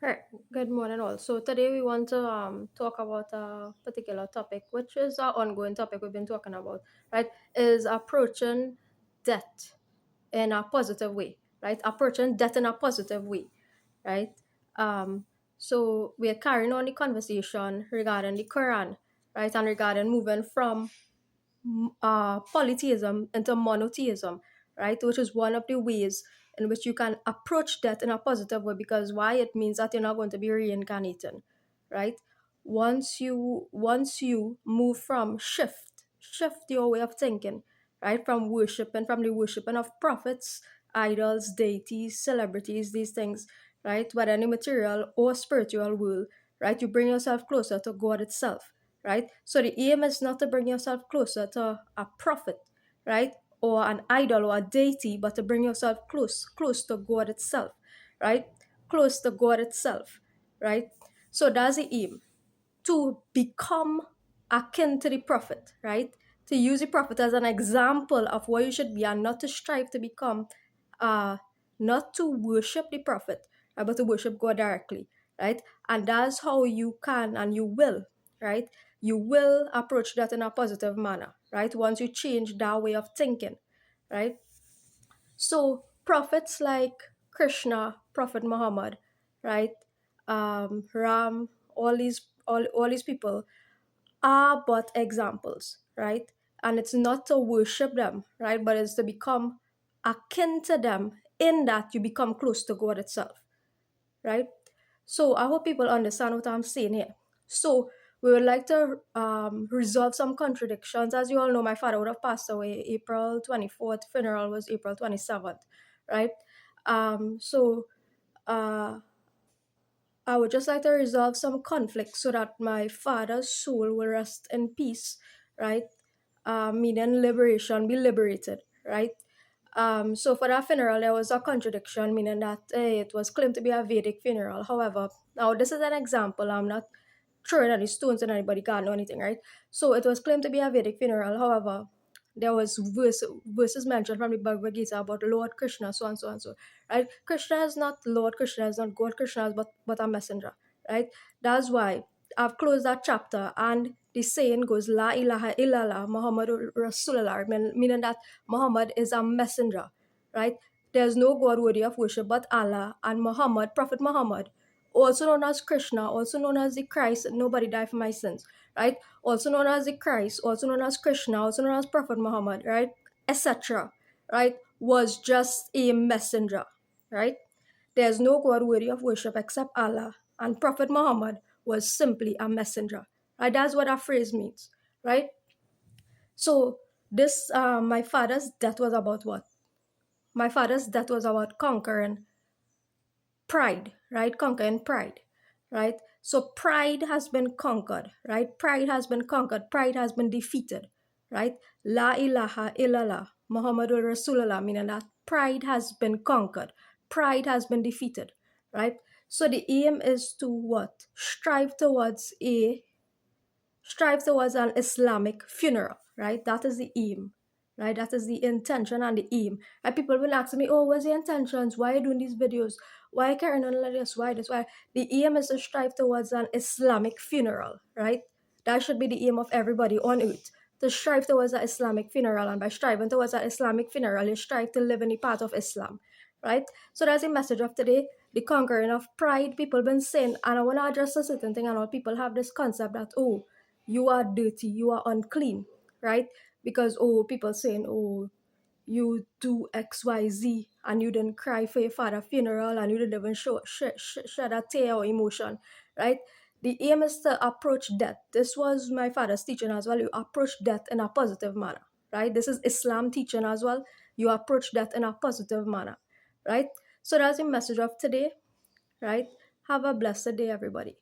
Right. Good morning, all. So today we want to talk about a particular topic, which is our ongoing topic we've been talking about, right? Is approaching death in a positive way, right? Approaching death in a positive way, right? Um, so we are carrying on the conversation regarding the Quran, right, and regarding moving from polytheism into monotheism, right? Which is one of the ways in which you can approach death in a positive way, because why? It means that you're not going to be reincarnating, right? Once you move from shift your way of thinking, right? From the worshiping of prophets, idols, deities, celebrities, these things, right? Whether in the material or spiritual world, right? You bring yourself closer to God itself, right? So the aim is not to bring yourself closer to a prophet, right? Or an idol or a deity, but to bring yourself close to God itself, right? Close to God itself, right? So that's the aim, to become akin to the prophet, right? To use the prophet as an example of what you should be, and not to strive to become, uh, not to worship the prophet, but to worship God directly, right? And that's how you can and you will, right? You will approach that in a positive manner, right? Once you change that way of thinking, right? So prophets like Krishna, Prophet Muhammad, right? Ram, all these people are but examples, right? And it's not to worship them, right? But it's to become akin to them, in that you become close to God itself, right? So I hope people understand what I'm saying here. So we would like to resolve some contradictions. As you all know, my father would have passed away April 24th. Funeral was April 27th, right? So uh, I would just like to resolve some conflict so that my father's soul will rest in peace, right? Meaning liberation, be liberated, right? So for that funeral, there was a contradiction, meaning that it was claimed to be a Vedic funeral. However, now this is an example. I'm not throwing any stones at anybody, God, or anything, right? So it was claimed to be a Vedic funeral. However, there was verses mentioned from the Bhagavad Gita about Lord Krishna, so and so and so, right? Krishna is not Lord, Krishna is not God, Krishna is but a messenger, right? That's why I've closed that chapter, and the saying goes, La ilaha illallah, Muhammadur Rasulullah, meaning that Muhammad is a messenger, right? There's no God worthy of worship but Allah, and Muhammad, Prophet Muhammad, also known as Krishna, also known as the Christ, nobody died for my sins, right? Also known as the Christ, also known as Krishna, also known as Prophet Muhammad, right? Etc. Right? Was just a messenger, right? There's no God worthy of worship except Allah, and Prophet Muhammad was simply a messenger. Right? That's what that phrase means, right? So this, my father's death was about what? My father's death was about conquering pride, right? Conquering pride, right? So pride has been conquered, right? Pride has been conquered. Pride has been defeated, right? La ilaha illallah, Muhammadur Rasulullah, meaning that pride has been conquered. Pride has been defeated, right? So the aim is to what? Strive towards an Islamic funeral, right? That is the aim, right? That is the intention and the aim. And people will ask me, oh, what's the intentions? Why are you doing these videos? Why carrying on like this? Why this? Why? The aim is to strive towards an Islamic funeral, right? That should be the aim of everybody on earth. To strive towards an Islamic funeral. And by striving towards an Islamic funeral, you strive to live in the path of Islam, right? So that's the message of today. The conquering of pride. People been saying, and I want to address a certain thing, and all people have this concept that, oh, you are dirty, you are unclean, right? Because, oh, people saying, oh, you do XYZ and you didn't cry for your father's funeral and you didn't even shed a tear or emotion, right? The aim is to approach death. This was my father's teaching as well. You approach death in a positive manner, right? This is Islam teaching as well. You approach death in a positive manner, right? So that's the message of today, right? Have a blessed day, everybody.